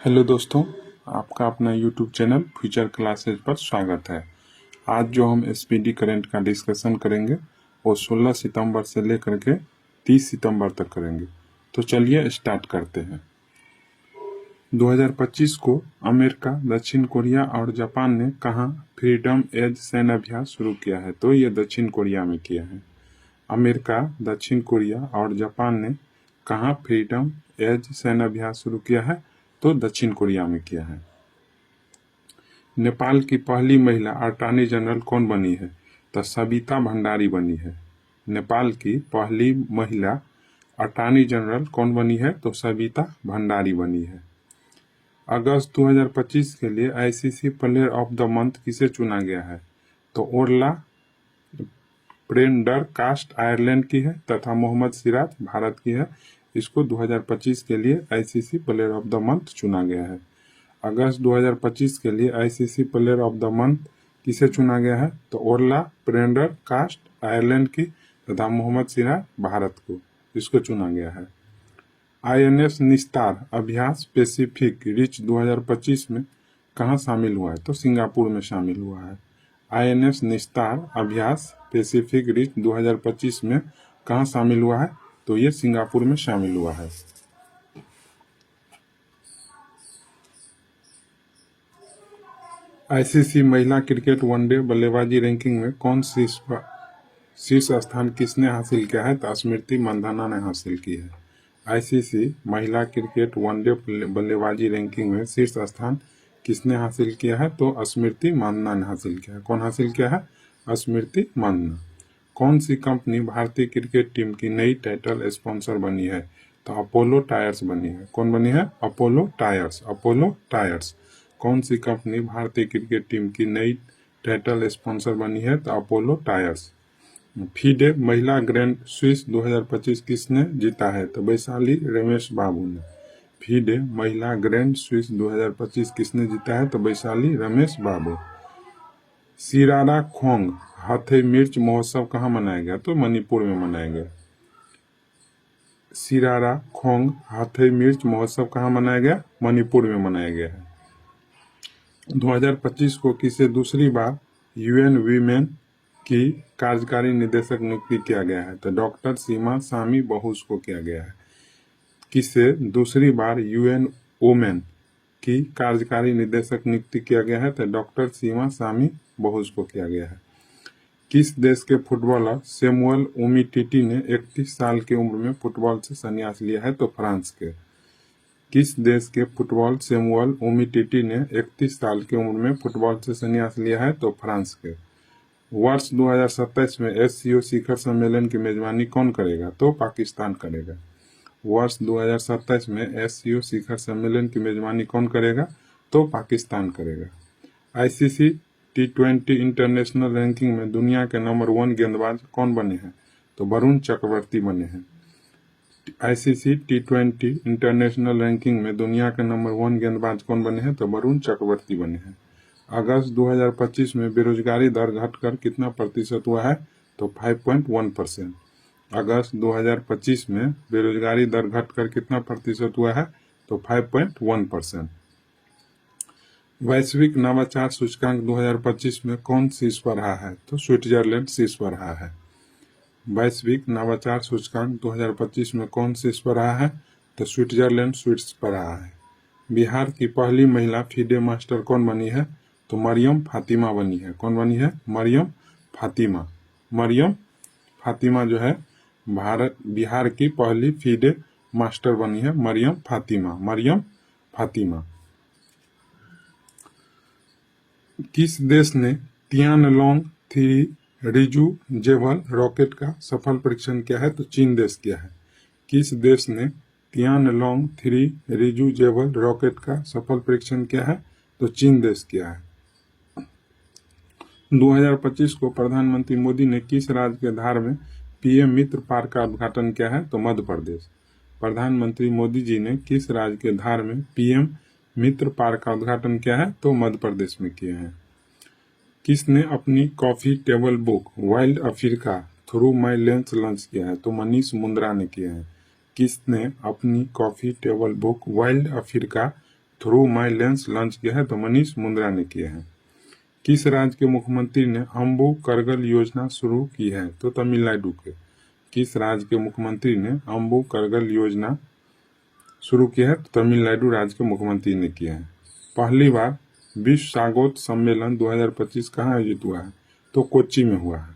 Hello दोस्तों, आपका अपना यूट्यूब चैनल फ्यूचर क्लासेज पर स्वागत है। आज जो हम एसपीडी करंट का डिस्कशन करेंगे वो 16 सितंबर से लेकर के 30 सितंबर तक करेंगे। तो चलिए स्टार्ट करते हैं। 2025 को अमेरिका, दक्षिण कोरिया और जापान ने कहाँ फ्रीडम एज सैन्य अभ्यास शुरू किया है? तो ये दक्षिण कोरिया में किया है। अमेरिका, दक्षिण कोरिया और जापान ने कहाँ फ्रीडम एज सैन्य अभ्यास शुरू किया है? तो दक्षिण कोरिया में किया है। नेपाल की पहली महिला अटॉर्नी जनरल कौन बनी है? तो सविता भंडारी बनी है। नेपाल की पहली महिला अटॉर्नी जनरल कौन बनी है? तो सविता भंडारी बनी है। अगस्त 2025 के लिए ICC player of the month किसे चुना गया है? तो ओरला प्रेंडरकास्ट आयरलैंड की है तथा मोहम्मद सिराज भारत की है। इसको 2025 के लिए ICC player of the month चुना गया है। अगस्त 2025 के लिए ICC player of the month किसे चुना गया है? तो ओरला प्रेंडरकास्ट आयरलैंड की तथा मोहम्मद सिराज भारत को इसको चुना गया है। आईएनएस निस्तार अभ्यास पैसिफिक रिच 2025 में कहाँ शामिल हुआ है? तो सिंगापुर में शामिल हुआ है। आईएनएस निस्तार अभ्यास पैसिफिक रिच 2025 में कहाँ शामिल हुआ है? तो ये सिंगापुर में शामिल हुआ है। आईसीसी महिला क्रिकेट वनडे बल्लेबाजी रैंकिंग में कौन शीर्ष स्थान किसने हासिल किया है? तो स्मृति मंधाना ने हासिल की है। आईसीसी महिला क्रिकेट वनडे बल्लेबाजी रैंकिंग में शीर्ष स्थान किसने हासिल किया है? तो स्मृति मंधाना ने हासिल किया है। कौन हासिल किया है? स्मृति मंधाना। कौन सी कंपनी भारतीय क्रिकेट टीम की नई टाइटल स्पॉन्सर बनी है? तो अपोलो टायर्स बनी है। कौन बनी है? Apollo tyres. Apollo tyres. कौन सी कंपनी भारतीय क्रिकेट टीम की नई टाइटल स्पॉन्सर बनी है? तो अपोलो टायर्स। फीडे महिला ग्रैंड स्विस 2025 किसने जीता है? तो वैशाली रमेश बाबू ने। फीडे महिला ग्रैंड स्विस 2025 किसने जीता है? तो वैशाली रमेश बाबू। सिरारा खोंग हाथी मिर्च महोत्सव कहाँ मनाया गया? तो मणिपुर में मनाया गया। सिरारा खोंग हाथी मिर्च महोत्सव कहाँ मनाया गया? मणिपुर में मनाया गया है। 2025 को किसे दूसरी बार यूएन वीमेन की कार्यकारी निदेशक नियुक्ति किया गया है? तो डॉक्टर सीमा सामी बहुस को किया गया है। किसे दूसरी बार यूएन वुमेन की कार्यकारी निदेशक नियुक्ति किया गया है? तो डॉक्टर सीमा सामी बहुस को किया गया है। किस देश के फुटबॉलर सैमुअल उमिटीटी ने 31 साल की उम्र में फुटबॉल से संन्यास लिया है? तो फ्रांस के। किस देश के फुटबॉल सैमुअल उमिटीटी ने 31 साल की उम्र में फुटबॉल से संन्यास लिया है? तो फ्रांस के। वर्ष 2027 में एससीओ शिखर सम्मेलन की मेजबानी कौन करेगा? तो पाकिस्तान करेगा। वर्ष 2027 में एससीओ शिखर सम्मेलन की मेजबानी कौन करेगा? तो पाकिस्तान करेगा। आईसीसी T20 इंटरनेशनल रैंकिंग में दुनिया के नंबर 1 गेंदबाज कौन बने हैं? तो वरुण चक्रवर्ती बने हैं। आईसीसी T20 इंटरनेशनल रैंकिंग में दुनिया के नंबर 1 गेंदबाज कौन बने हैं? तो वरुण चक्रवर्ती बने हैं। अगस्त 2025 में बेरोजगारी दर घटकर कितना प्रतिशत हुआ है? तो 5.1%। अगस्त 2025 में बेरोजगारी दर घटकर कितना प्रतिशत हुआ है? तो 5.1%। वैश्विक नवाचार सूचकांक 2025 में कौन शीर्ष पर रहा है? तो स्विट्जरलैंड शीर्ष पर रहा है। वैश्विक नवाचार सूचकांक 2025 में कौन शीर्ष पर रहा है? तो स्विट्जरलैंड शीर्ष पर रहा है। बिहार की पहली महिला फीडे मास्टर कौन बनी है? तो मरियम फातिमा बनी है। कौन बनी है? मरियम फातिमा। मरियम फातिमा जो है बिहार की पहली फीडे मास्टर बनी है। मरियम फातिमा। मरियम फातिमा। किस देश ने तियानलोंग 3 रिजुजेबल रॉकेट का सफल परीक्षण किया है? तो चीन देश किया है। किस देश ने तियानलोंग 3 रिजुजेबल रॉकेट का सफल परीक्षण किया है? तो चीन देश किया है। 2025 को प्रधानमंत्री मोदी ने किस राज्य के धार में पीएम मित्र पार्क का उद्घाटन किया है? तो मध्य प्रदेश। प्रधानमंत्री मोदी जी ने किस राज्य के धार में पीएम मित्र पार्क का उद्घाटन किया है? तो मध्य प्रदेश में किए हैं। किसने अपनी coffee table book wild Africa through my lens launch किया है? तो मनीष मुंद्रा ने किया है। किसने अपनी coffee table book wild Africa through my lens launch किया है? तो मनीष मुंद्रा ने किए हैं। किस राज्य के मुख्यमंत्री ने अम्बु करगल योजना शुरू की है? तो तमिलनाडु के। किस राज्य के मुख्यमंत्री ने अम्बु करगल योजना शुरू किया है? तो तमिलनाडु राज्य के मुख्यमंत्री ने किया है। पहली बार विश्व सागौत सम्मेलन 2025 कहाँ आयोजित हुआ है? तो कोच्चि में हुआ है।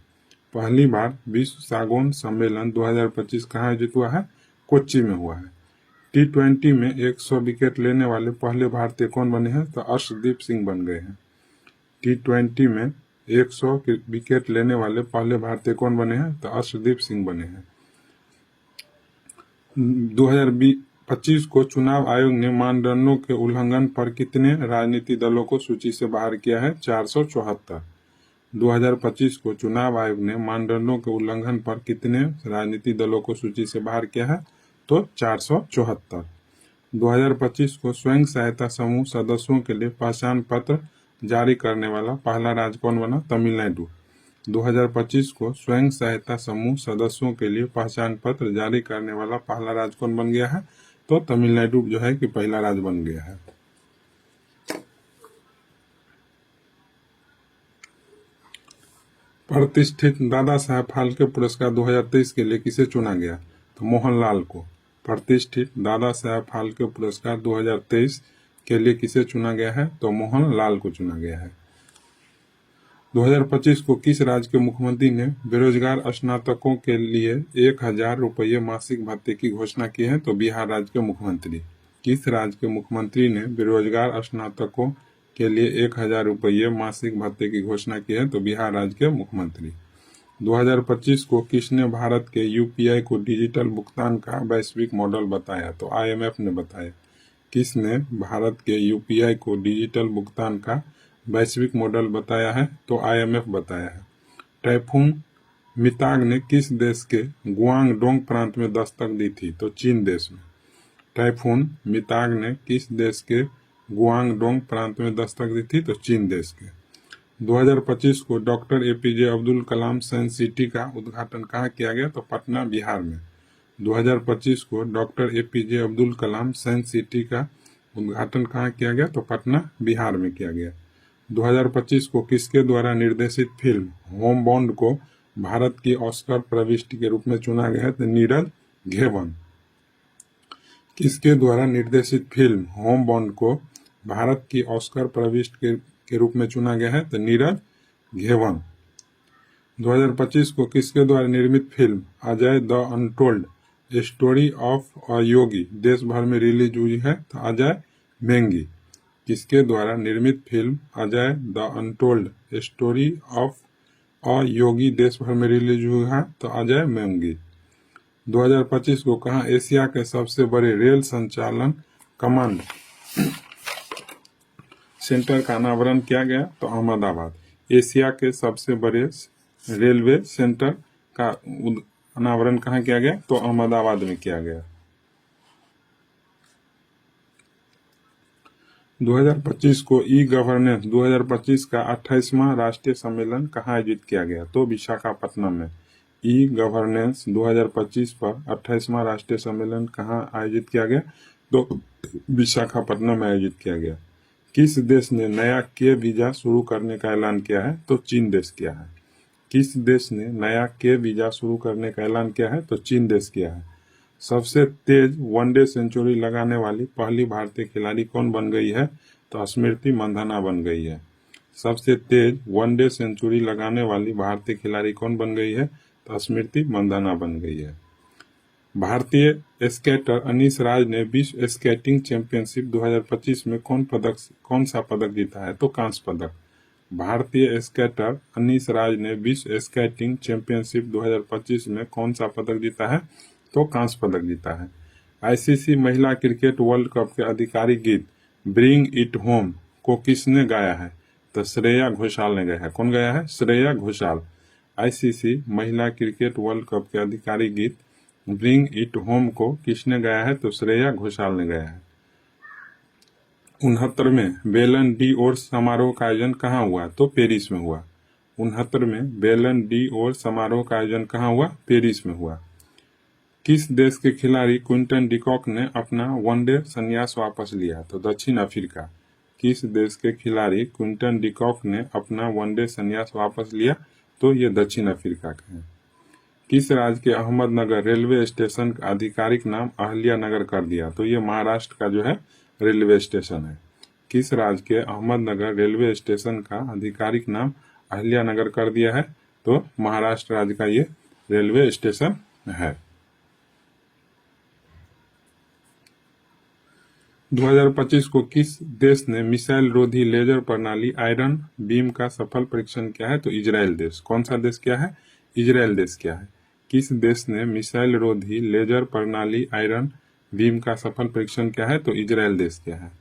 पहली बार विश्व सागौन सम्मेलन 2025 कहाँ आयोजित हुआ है? कोच्चि में हुआ है। T20 में 100 विकेट लेने वाले पहले भारतीय कौन बने हैं? तो अर्शदीप सिंह बन गए हैं। T20 में 100 विकेट लेने वाले पहले भारतीय कौन बने हैं? तो अर्शदीप सिंह बने हैं। 2025 को चुनाव आयोग ने मानदंडों के उल्लंघन पर कितने राजनीतिक दलों को सूची से बाहर किया है? 474। 2025 को चुनाव आयोग ने मानदंडों के उल्लंघन पर कितने राजनीतिक दलों को सूची से बाहर किया है? तो 474। 2025 को स्वयं सहायता समूह सदस्यों के लिए पहचान पत्र जारी करने वाला पहला राज्य कौन बना? तमिलनाडु। 2025 को स्वयं सहायता समूह सदस्यों के लिए पहचान पत्र जारी करने वाला पहला राज्य कौन बन गया है? तो तमिलनाडु जो है कि पहला राज्य बन गया है। प्रतिष्ठित दादा साहब फाल्के पुरस्कार 2023 के लिए किसे चुना गया? तो मोहनलाल को। प्रतिष्ठित दादा साहब फाल्के पुरस्कार 2023 के लिए किसे चुना गया है? तो मोहनलाल को चुना गया है। 2025 को किस राज्य के मुख्यमंत्री ने बेरोजगार स्नातकों के लिए 1000 रुपये मासिक भत्ते की घोषणा की है? तो बिहार राज्य के मुख्यमंत्री। किस राज्य के मुख्यमंत्री ने बेरोजगार स्नातकों के लिए 1000 रुपये मासिक भत्ते की घोषणा की है? तो बिहार राज्य के मुख्यमंत्री। 2025 को किसने भारत के यूपीआई को डिजिटल भुगतान का वैश्विक मॉडल बताया? तो IMF ने बताया। किसने भारत के यूपीआई को डिजिटल भुगतान का वैश्विक मॉडल बताया है? तो IMF बताया है। टाइफून मिताग ने किस देश के गुआंगडोंग प्रांत में दस्तक दी थी? तो चीन देश में। टाइफून मिताग ने किस देश के गुआंगडोंग प्रांत में दस्तक दी थी? तो चीन देश के। 2025 को doctor APJ Abdul Kalam science city का उद्घाटन कहाँ किया गया? तो पटना बिहार में। 2025 को doctor APJ Abdul Kalam science city का उद्घाटन कहाँ किया गया? तो पटना बिहार में किया गया। 2025 को किसके द्वारा निर्देशित फिल्म होम बॉन्ड को भारत की ऑस्कर प्रविष्टि के रूप में चुना गया है? तो नीरज घेवन। किसके द्वारा निर्देशित फिल्म होम बॉन्ड को भारत की ऑस्कर प्रविष्टि के रूप में चुना गया है? तो नीरज घेवन। 2025 को किसके द्वारा निर्मित film Ajay the untold story of a Yogi देश भर में रिलीज हुई है? तो अजय मेंगी। किसके द्वारा निर्मित film Ajay the untold story of a Yogi देश भर में रिलीज हुई है? तो अजय मेंगी। 2025 को कहाँ एशिया के सबसे बड़े रेल संचालन कमांड सेंटर का अनावरण किया गया? तो अहमदाबाद। एशिया के सबसे बड़े रेलवे सेंटर का अनावरण कहाँ किया गया? तो अहमदाबाद में किया गया। 2025 को ई गवर्नेंस 2025 का 28वां राष्ट्रीय सम्मेलन कहाँ आयोजित किया गया? तो विशाखापट्टनम में। ई गवर्नेंस 2025 पर 28वां राष्ट्रीय सम्मेलन कहाँ आयोजित किया गया? तो विशाखापट्टनम में आयोजित किया गया। किस देश ने नया के वीजा शुरू करने का ऐलान किया है? तो चीन देश किया है। किस देश ने नया के वीजा शुरू करने का ऐलान किया है? तो चीन देश किया है। सबसे तेज वनडे सेंचुरी लगाने वाली पहली भारतीय खिलाड़ी कौन बन गई है? तो स्मृति मंधाना बन गई है। सबसे तेज वनडे सेंचुरी लगाने वाली भारतीय खिलाड़ी कौन बन गई है? तो स्मृति मंधाना बन गई है। भारतीय स्केटर अनीश राज ने विश्व स्केटिंग चैंपियनशिप 2025 में कौन सा पदक जीता है? तो कांस्य पदक। भारतीय स्केटर अनीश राज ने विश्व स्केटिंग चैंपियनशिप 2025 में कौन सा पदक जीता है? तो कांस्य पदक जीता है। ICC महिला क्रिकेट वर्ल्ड कप के आधिकारिक गीत ब्रिंग इट होम को किसने गाया है? तो श्रेया घोषाल ने गाया है। कौन गाया है? श्रेया घोषाल। ICC महिला क्रिकेट वर्ल्ड कप के आधिकारिक गीत ब्रिंग इट होम को किसने गाया है? तो श्रेया घोषाल ने गाया है। 69वें बेलन डी ओर समारोह का आयोजन कहाँ हुआ? तो पेरिस में हुआ। 69वें बेलन डी ओर समारोह का आयोजन कहाँ हुआ? पेरिस में हुआ। किस देश के खिलाड़ी क्विंटन डिकॉक ने अपना वनडे संन्यास वापस लिया? तो दक्षिण अफ्रीका। किस देश के खिलाड़ी क्विंटन डिकॉक ने अपना वनडे संन्यास वापस लिया? तो ये दक्षिण अफ्रीका का है। किस राज्य के अहमदनगर रेलवे स्टेशन का आधिकारिक नाम अहल्या नगर कर दिया? तो ये महाराष्ट्र का जो है रेलवे स्टेशन है। किस राज्य के अहमदनगर रेलवे स्टेशन का आधिकारिक नाम अहल्या नगर कर दिया है? तो महाराष्ट्र राज्य का ये रेलवे स्टेशन है। 2025 को किस देश ने मिसाइल रोधी लेजर प्रणाली आयरन बीम का सफल परीक्षण किया है? तो इजराइल देश। कौन सा देश क्या है? इजराइल देश क्या है? किस देश ने मिसाइल रोधी लेजर प्रणाली आयरन बीम का सफल परीक्षण किया है? तो इजराइल देश क्या है?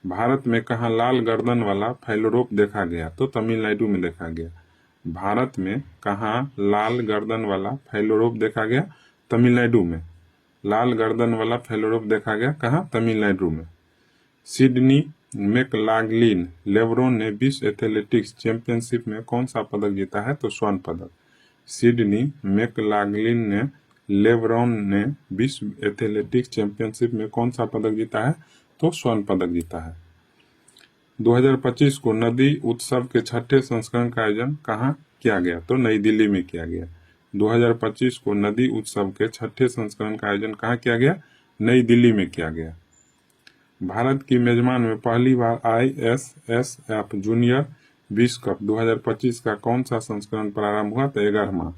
भारत में कहाँ लाल गर्दन वाला फैलोरोप देखा गया? तो तमिलनाडु में देखा गया। भारत में कहाँ लाल गर्दन वाला फैलोरोप देखा गया? तमिलनाडु में। लाल गर्दन वाला फैलोरोप देखा गया कहाँ? तमिलनाडु में। सिडनी मैकलागलिन लेब्रॉन ने विश्व एथलेटिक्स चैंपियनशिप में कौन सा पदक जीता है? तो स्वर्ण पदक। सिडनी मैकलागलिन ने लेब्रॉन ने विश्व एथलेटिक्स चैंपियनशिप में कौन सा पदक जीता है? तो स्वर्ण पदक जीता है। 2025 को नदी उत्सव के 6ठे संस्करण का आयोजन कहाँ किया गया? तो नई दिल्ली में किया गया। 2025 को नदी उत्सव के 6ठे संस्करण का आयोजन कहाँ किया गया? नई दिल्ली में किया गया। भारत की मेजबान में पहली बार ISSF जूनियर विश्व कप 2025 का कौन सा संस्करण प्रारंभ हुआ? तो 11वां।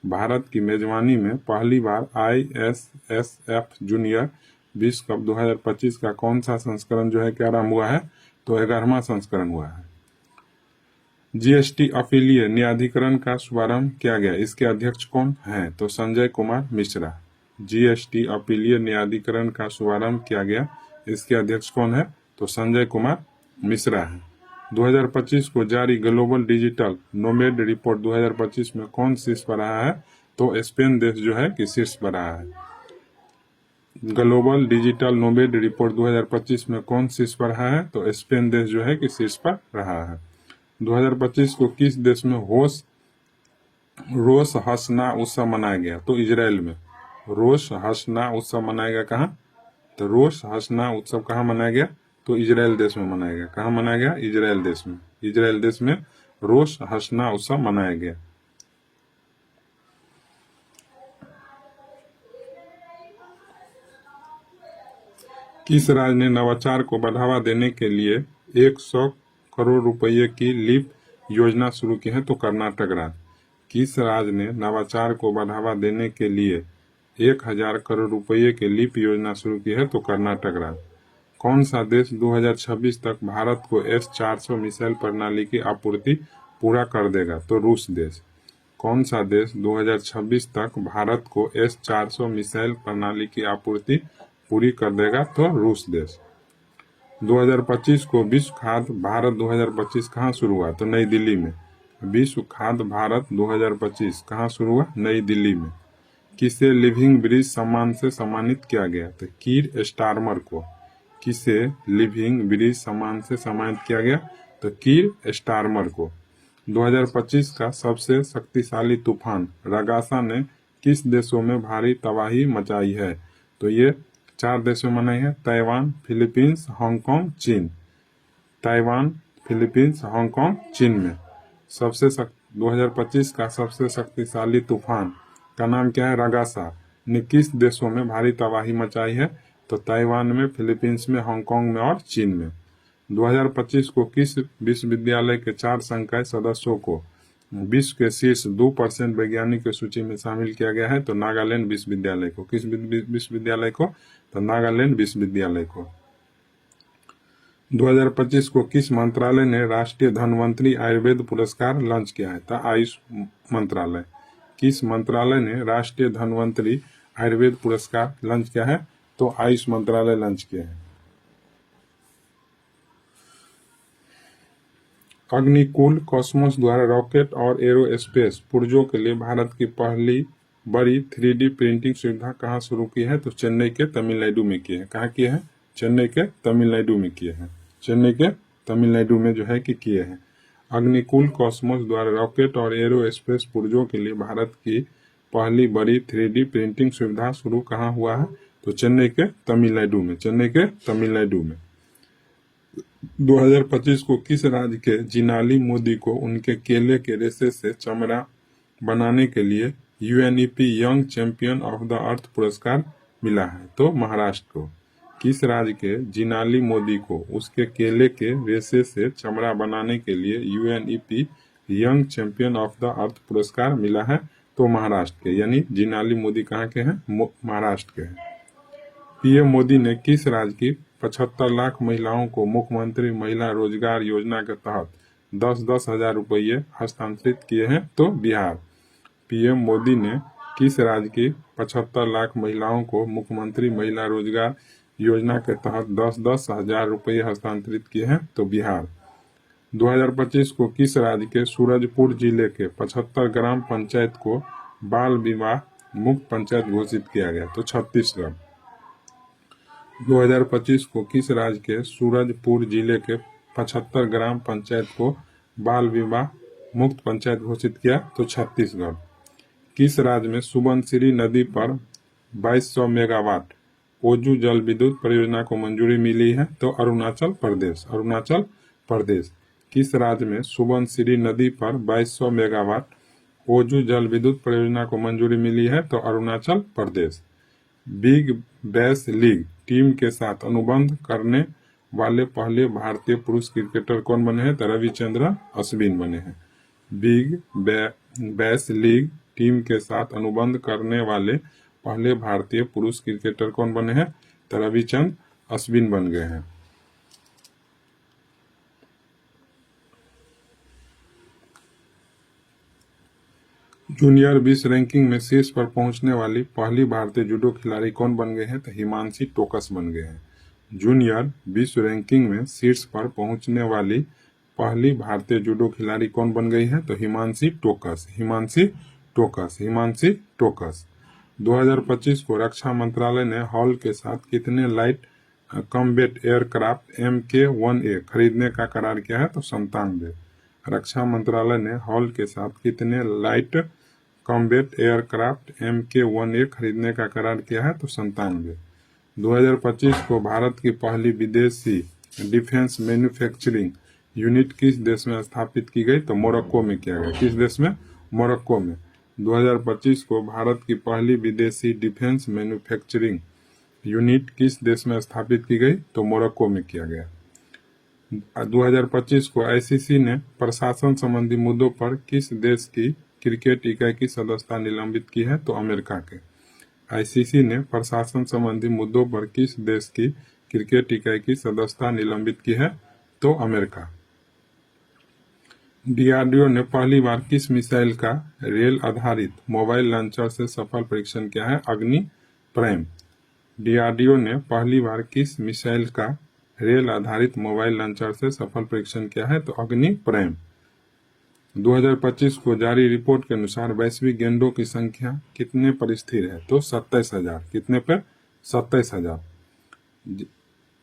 भारत की मेजबानी में पहली बार ISSF जूनियर विश्व कप 2025 का कौन सा संस्करण जो है क्या आरंभ हुआ है? तो 11वां संस्करण हुआ है। GST अपीलीय न्यायाधिकरण का शुभारंभ किया गया, इसके अध्यक्ष कौन हैं? तो संजय कुमार मिश्रा। GST अपीलीय न्यायाधिकरण का शुभारंभ किया गया, इसके अध्यक्ष कौन है? तो संजय कुमार मिश्रा है। 2025 को जारी ग्लोबल डिजिटल नोमेड रिपोर्ट 2025 में कौन शीर्ष पर रहा है? तो स्पेन देश जो है कि शीर्ष पर रहा है। ग्लोबल डिजिटल नोमेड रिपोर्ट 2025 में कौन शीर्ष पर रहा है? तो स्पेन देश जो है कि शीर्ष पर रहा है। 2025 को किस देश में रोश हसना उत्सव मनाया गया? तो इजराइल में। रोश हसना उत्सव मनाया गया कहाँ? तो रोश हसना उत्सव कहाँ मनाया गया? तो इजराइल देश में मनाया गया। कहाँ मनाया गया? इजराइल देश में। इजराइल देश में रोश हसना उत्सव मनाया गया। किस राज्य ने नवाचार को बढ़ावा देने के लिए 100 करोड़ रुपए की लीप योजना शुरू की है? तो कर्नाटक राज्य। किस राज्य ने नवाचार को बढ़ावा देने के लिए 1000 करोड़ रुपए की लीप योजना शुरू की है? तो कर्नाटक राज्य। कौन सा देश 2026 तक भारत को S-400 मिसाइल प्रणाली की आपूर्ति पूरा कर देगा? तो रूस देश। कौन सा देश 2026 तक भारत को S-400 मिसाइल प्रणाली की आपूर्ति पूरी कर देगा? तो रूस देश। 2025 को विश्व खाद्य भारत 2025 कहाँ शुरू हुआ? तो नई दिल्ली में। विश्व खाद्य भारत 2025 कहाँ शुरू हुआ? नई दिल्ली में। किसे लिविंग ब्रिज सम्मान से सम्मानित किया गया? तो कीर स्टारमर को। किसे लिविंग ब्रिज सम्मान से सम्मानित किया गया? तो कीर स्टारमर को। 2025 का सबसे शक्तिशाली तूफान रगासा ने किस देशों में भारी तबाही मचाई है? तो ये 4 देशों में मनाई है, ताइवान, फिलीपींस, हांगकांग, चीन। ताइवान, फिलीपींस, हांगकांग, चीन में 2025 का सबसे शक्तिशाली तूफान का नाम क्या है? रगासा ने किस देशों में भारी तबाही मचाई है? तो ताइवान में, फिलीपींस में, हांगकांग में और चीन में। 2025 को किस विश्वविद्यालय के 4 संकाय सदस्यों को विश्व के शीर्ष 2% वैज्ञानिक की सूची में शामिल किया गया है? तो नागालैंड विश्वविद्यालय को। किस विश्वविद्यालय को? तो नागालैंड विश्वविद्यालय को। 2025 को किस मंत्रालय ने राष्ट्रीय धन्वंतरी आयुर्वेद पुरस्कार लॉन्च किया है? तो आयुष मंत्रालय। किस मंत्रालय ने राष्ट्रीय धन्वंतरी आयुर्वेद पुरस्कार लॉन्च किया है? तो आयुष मंत्रालय लॉन्च किया है। अग्निकुल कॉस्मोस द्वारा रॉकेट और एरोस्पेस पुर्जों के लिए भारत की पहली बड़ी 3D प्रिंटिंग सुविधा कहाँ शुरू की है? तो चेन्नई के तमिलनाडु में की है। कहाँ की है? चेन्नई के तमिलनाडु में किए हैं। चेन्नई के तमिलनाडु में जो है कि किए हैं। अग्निकुल कॉस्मोस द्वारा रॉकेट और एरोस्पेस पुर्जों के लिए भारत की पहली बड़ी 3D प्रिंटिंग सुविधा शुरू कहाँ हुआ है? तो चेन्नई के तमिलनाडु में, चेन्नई के तमिलनाडु में। 2025 को किस राज्य के जिनाली मोदी को उनके केले के रेशे से चमड़ा बनाने के लिए UNEP young champion of the earth पुरस्कार मिला है? तो महाराष्ट्र को। किस राज्य के जिनाली मोदी को उसके केले के रेशे से चमड़ा बनाने के लिए UNEP young champion of the earth पुरस्कार मिला है? तो महाराष्ट्र के, यानी जिनाली मोदी कहाँ के हैं? महाराष्ट्र के हैं। पीएम मोदी ने किस राज्य की 75 लाख महिलाओं को मुख्यमंत्री महिला रोजगार योजना के तहत 10-10 हजार रुपये हस्तांतरित किए हैं? तो बिहार। पीएम मोदी ने किस राज्य की 75 लाख महिलाओं को मुख्यमंत्री महिला रोजगार योजना के तहत 10-10 हजार रुपये हस्तांतरित किए हैं? तो बिहार। 2025 को किस राज्य के सूरजपुर जिले के 75 ग्राम पंचायत को बाल विवाह मुक्त पंचायत घोषित किया गया? तो छत्तीसगढ़। 2025 को किस राज्य के सूरजपुर जिले के 75 ग्राम पंचायत को बाल विवाह मुक्त पंचायत घोषित किया? तो छत्तीसगढ़। किस राज्य में सुबनसिरी नदी पर 2200 मेगावाट ओजू जल विद्युत परियोजना को मंजूरी मिली है? तो अरुणाचल प्रदेश। अरुणाचल प्रदेश। किस राज्य में सुबनसिरी नदी पर 2200 मेगावाट ओजू जल विद्युत परियोजना को मंजूरी मिली है? तो Arunachal Pradesh. Big bash league team के साथ अनुबंध करने वाले पहले भारतीय पुरुष क्रिकेटर कौन बने हैं? तो रविचंद्रन अश्विन बने हैं। बिग बैश लीग टीम के साथ अनुबंध करने वाले पहले भारतीय पुरुष क्रिकेटर कौन बने हैं? तो रविचंद्रन अश्विन बन गए हैं। जूनियर विश्व रैंकिंग में शीर्ष पर पहुंचने वाली पहली भारतीय जूडो खिलाड़ी कौन बन गए हैं? तो हिमांशी टोकस बन गए हैं। जूनियर विश्व रैंकिंग में शीर्ष पर पहुंचने वाली पहली भारतीय जूडो खिलाड़ी कौन बन गई है? तो हिमांशी टोकस। हिमांशी टोकस। हिमांशी टोकस। 2025 को रक्षा मंत्रालय ने हॉल के साथ कितने लाइट कॉम्बैट एयरक्राफ्ट MK-1A खरीदने का करार किया है? तो 97। रक्षा मंत्रालय ने हॉल के साथ कितने लाइट कॉम्बैट एयरक्राफ्ट MK-1A खरीदने का करार किया है? तो 97। 2025 को भारत की पहली विदेशी डिफेंस मैन्युफैक्चरिंग यूनिट किस देश में स्थापित की गई? तो मोरक्को में किया गया। किस देश में? मोरक्को में। 2025 को भारत की पहली विदेशी डिफेंस मैन्युफैक्चरिंग यूनिट किस देश में स्थापित की गई? तो मोरक्को में किया गया। 2025 को आईसीसी ने प्रशासन संबंधी मुद्दों पर किस देश की क्रिकेट इकाई की सदस्यता निलंबित की है? तो अमेरिका के। आईसीसी ने प्रशासन संबंधी मुद्दों पर किस देश की क्रिकेट इकाई की सदस्यता निलंबित की है? तो अमेरिका। डीआरडीओ ने पहली बार किस मिसाइल का रेल आधारित मोबाइल लॉन्चर से सफल परीक्षण किया है? अग्नि प्राइम। डीआरडीओ ने पहली बार किस मिसाइल का रेल आधारित मोबाइल लॉन्चर से सफल परीक्षण किया है? तो अग्नि प्राइम। 2025 को जारी रिपोर्ट के अनुसार वैश्विक गैंडों की संख्या कितने पर स्थिर है? तो 27,000। कितने पर? 27,000।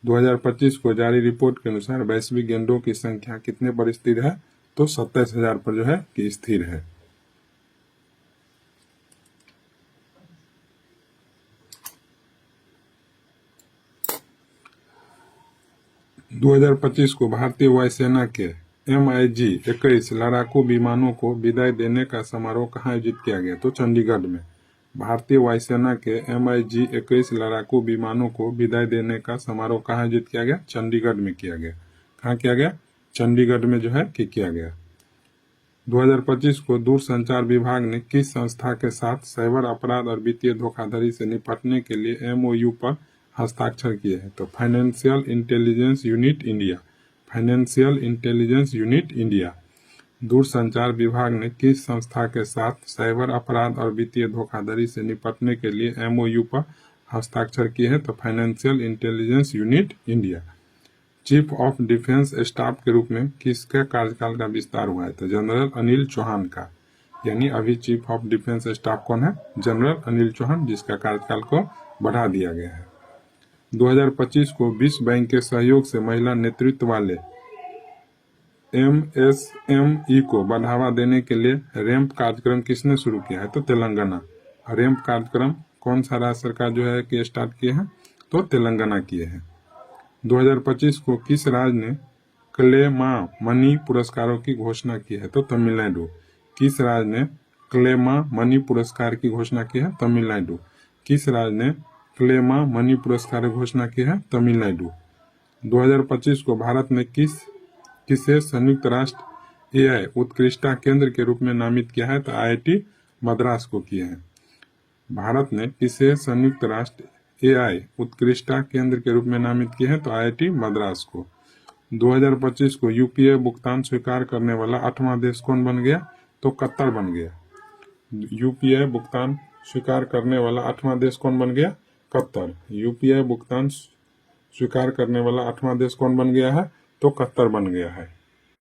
2025 को जारी रिपोर्ट के अनुसार वैश्विक गैंडों की संख्या कितने पर स्थिर है? तो 27,000 पर जो है कि स्थिर है। - 2025 को भारतीय वायुसेना के MiG-21 लड़ाकू विमानों को विदाई देने का समारोह कहाँ आयोजित किया गया? तो चंडीगढ़ में। भारतीय वायुसेना के MiG-21 लड़ाकू विमानों को विदाई देने का समारोह कहाँ आयोजित किया गया? चंडीगढ़ में किया गया। कहाँ किया गया? चंडीगढ़ में जो है कि किया गया। 2025 को दूरसंचार विभाग ने किस संस्था के साथ साइबर अपराध और वित्तीय धोखाधड़ी से निपटने के लिए MOU पर हस्ताक्षर किए हैं? तो financial intelligence unit India. Financial intelligence unit India. दूरसंचार विभाग ने किस संस्था के साथ साइबर अपराध और वित्तीय धोखाधड़ी से निपटने के लिए MOU पर हस्ताक्षर किए हैं? तो financial intelligence unit India. Chief of defence staff के रूप में किसके कार्यकाल का विस्तार हुआ है? तो जनरल अनिल चौहान का। यानी अभी चीफ ऑफ डिफेंस स्टाफ कौन है? जनरल अनिल चौहान, जिसका कार्यकाल को बढ़ा दिया गया है। 2025 को विश्व बैंक के सहयोग से महिला नेतृत्व वाले MSME को बढ़ावा देने के लिए रैंप कार्यक्रम किसने शुरू किया है? तो तेलंगाना। रैंप कार्यक्रम कौन सा राज्य सरकार जो है कि स्टार्ट किए हैं, तो तेलंगाना किए हैं। 2025 को किस राज्य ने क्लेमा मनी पुरस्कारों की घोषणा की है, तो तमिलनाडु। किस राज्य ने क्लेमा मनी पुरस्कार की घोषणा की है, तमिलनाडु। किस राज्य ने क्लेमा मनी पुरस्कार की घोषणा की है, तमिलनाडु। 2025 को भारत ने किसे संयुक्त राष्ट्र एआई उत्कृष्टता केंद्र के रूप में नामित किया है, तो आईआईटी मद्रास को किया है। भारत ने किसे संयुक्त राष्ट्र एआई उत्कृष्टता केंद्र के रूप में नामित किया है, तो आईआईटी मद्रास को। 2025 को यूपीआई भुगतान स्वीकार करने वाला 8वां देश कौन बन गया, तो कतर बन गया। यूपीआई भुगतान स्वीकार करने वाला 8वां देश कौन बन गया, कतर। यूपीआई भुगतान स्वीकार करने वाला 8वां देश कौन बन गया है, तो कतर बन गया है।